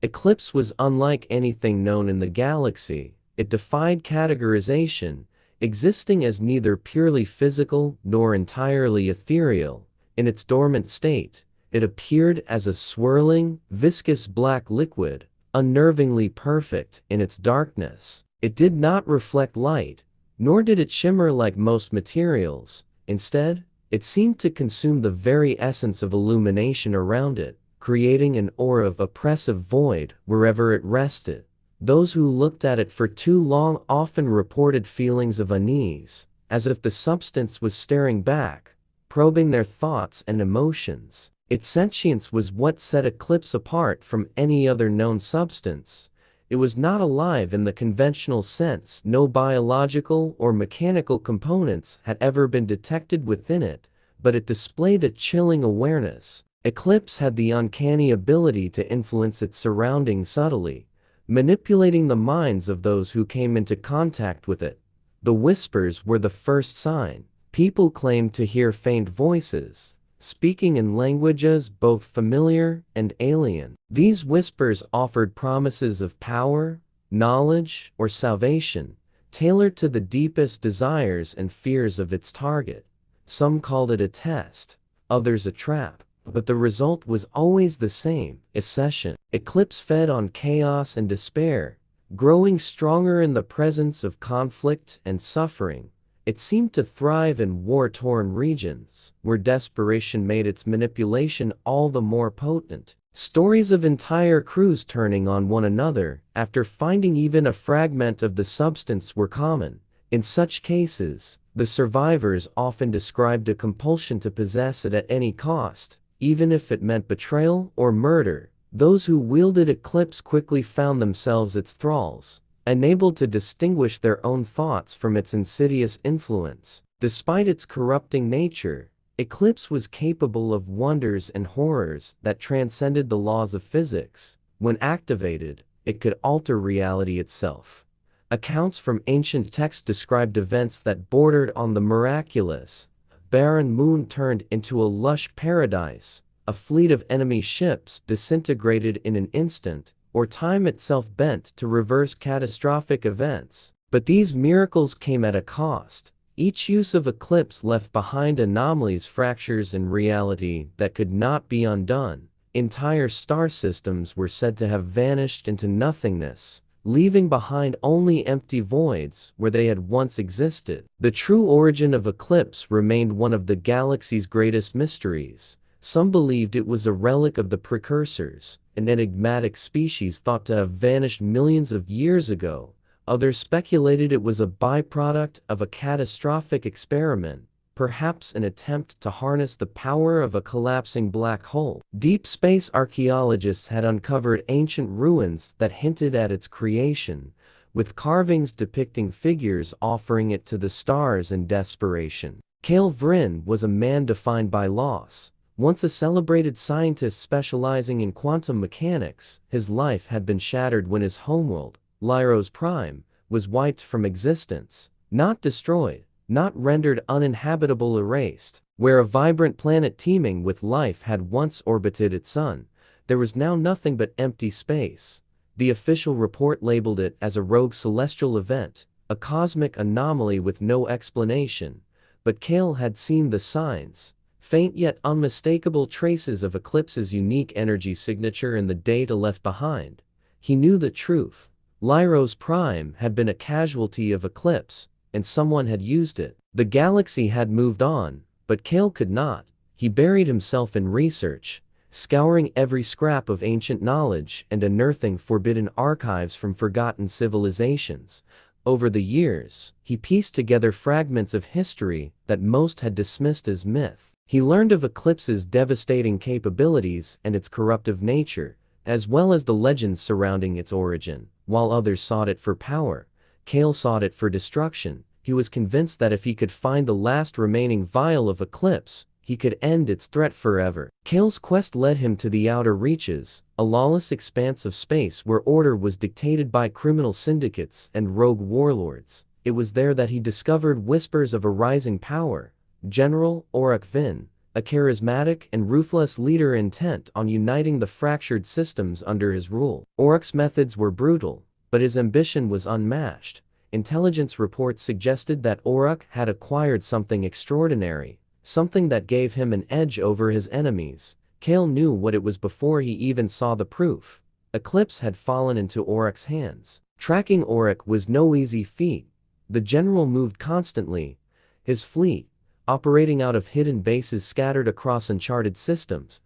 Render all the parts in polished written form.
Eclipse was unlike anything known in the galaxy. It defied categorization, existing as neither purely physical nor entirely ethereal. In its dormant state, it appeared as a swirling, viscous black liquid, unnervingly perfect in its darkness. It did not reflect light, nor did it shimmer like most materials. Instead, it seemed to consume the very essence of illumination around it, creating an aura of oppressive void wherever it rested. Those who looked at it for too long often reported feelings of unease, as if the substance was staring back, probing their thoughts and emotions. Its sentience was what set Eclipse apart from any other known substance. It was not alive in the conventional sense. No biological or mechanical components had ever been detected within it, but it displayed a chilling awareness. Eclipse had the uncanny ability to influence its surroundings subtly, manipulating the minds of those who came into contact with it. The whispers were the first sign. People claimed to hear faint voices, speaking in languages both familiar and alien. These whispers offered promises of power, knowledge, or salvation, tailored to the deepest desires and fears of its target. Some called it a test, others a trap, but the result was always the same: accession. Eclipse fed on chaos and despair, growing stronger in the presence of conflict and suffering. It seemed to thrive in war-torn regions, where desperation made its manipulation all the more potent. Stories of entire crews turning on one another after finding even a fragment of the substance were common. In such cases, the survivors often described a compulsion to possess it at any cost, even if it meant betrayal or murder. Those who wielded Eclipse quickly found themselves its thralls, unable to distinguish their own thoughts from its insidious influence. Despite its corrupting nature, Eclipse was capable of wonders and horrors that transcended the laws of physics. When activated, it could alter reality itself. Accounts from ancient texts described events that bordered on the miraculous. A barren moon turned into a lush paradise, a fleet of enemy ships disintegrated in an instant, or time itself bent to reverse catastrophic events. But these miracles came at a cost. Each use of Eclipse left behind anomalies, fractures in reality that could not be undone. Entire star systems were said to have vanished into nothingness, leaving behind only empty voids where they had once existed. The true origin of Eclipse remained one of the galaxy's greatest mysteries. Some believed it was a relic of the precursors, an enigmatic species thought to have vanished millions of years ago. Others speculated it was a byproduct of a catastrophic experiment, perhaps an attempt to harness the power of a collapsing black hole. Deep space archaeologists had uncovered ancient ruins that hinted at its creation, with carvings depicting figures offering it to the stars in desperation. Cale Vryn was a man defined by loss. Once a celebrated scientist specializing in quantum mechanics, his life had been shattered when his homeworld, Lyros Prime, was wiped from existence. Not destroyed, not rendered uninhabitable, erased. Where a vibrant planet teeming with life had once orbited its sun, there was now nothing but empty space. The official report labeled it as a rogue celestial event, a cosmic anomaly with no explanation. But Cale had seen the signs. Faint yet unmistakable traces of Eclipse's unique energy signature in the data left behind. He knew the truth. Lyros Prime had been a casualty of Eclipse, and someone had used it. The galaxy had moved on, but Cale could not. He buried himself in research, scouring every scrap of ancient knowledge and unearthing forbidden archives from forgotten civilizations. Over the years, he pieced together fragments of history that most had dismissed as myth. He learned of Eclipse's devastating capabilities and its corruptive nature, as well as the legends surrounding its origin. While others sought it for power, Cale sought it for destruction. He was convinced that if he could find the last remaining vial of Eclipse, he could end its threat forever. Cale's quest led him to the outer reaches, a lawless expanse of space where order was dictated by criminal syndicates and rogue warlords. It was there that he discovered whispers of a rising power. General Auric Vin, a charismatic and ruthless leader intent on uniting the fractured systems under his rule. Oryx's methods were brutal, but his ambition was unmatched. Intelligence reports suggested that Oryx had acquired something extraordinary, something that gave him an edge over his enemies. Kale knew what it was before he even saw the proof. Eclipse had fallen into Oryx's hands. Tracking Oryx was no easy feat. The general moved constantly, his fleet, operating out of hidden bases scattered across uncharted systems.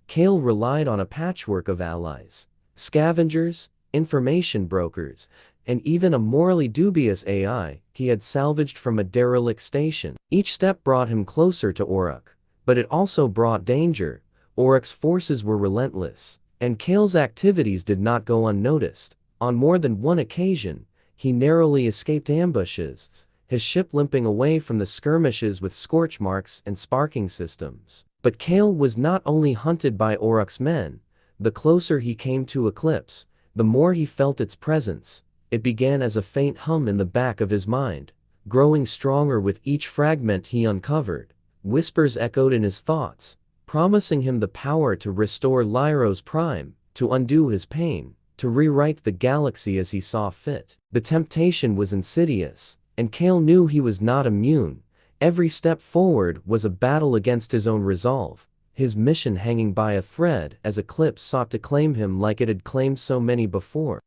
Kale relied on a patchwork of allies, scavengers, information brokers, and even a morally dubious AI he had salvaged from a derelict station. Each step brought him closer to Oryx, but it also brought danger. Oryx's forces were relentless, and Kale's activities did not go unnoticed. On more than one occasion, he narrowly escaped ambushes, his ship limping away from the skirmishes with scorch marks and sparking systems. But Kale was not only hunted by Oryx's men. The closer he came to Eclipse, the more he felt its presence. It began as a faint hum in the back of his mind, growing stronger with each fragment he uncovered. Whispers echoed in his thoughts, promising him the power to restore Lyro's Prime, to undo his pain, to rewrite the galaxy as he saw fit. The temptation was insidious, and Kale knew he was not immune. Every step forward was a battle against his own resolve, his mission hanging by a thread as Eclipse sought to claim him like it had claimed so many before.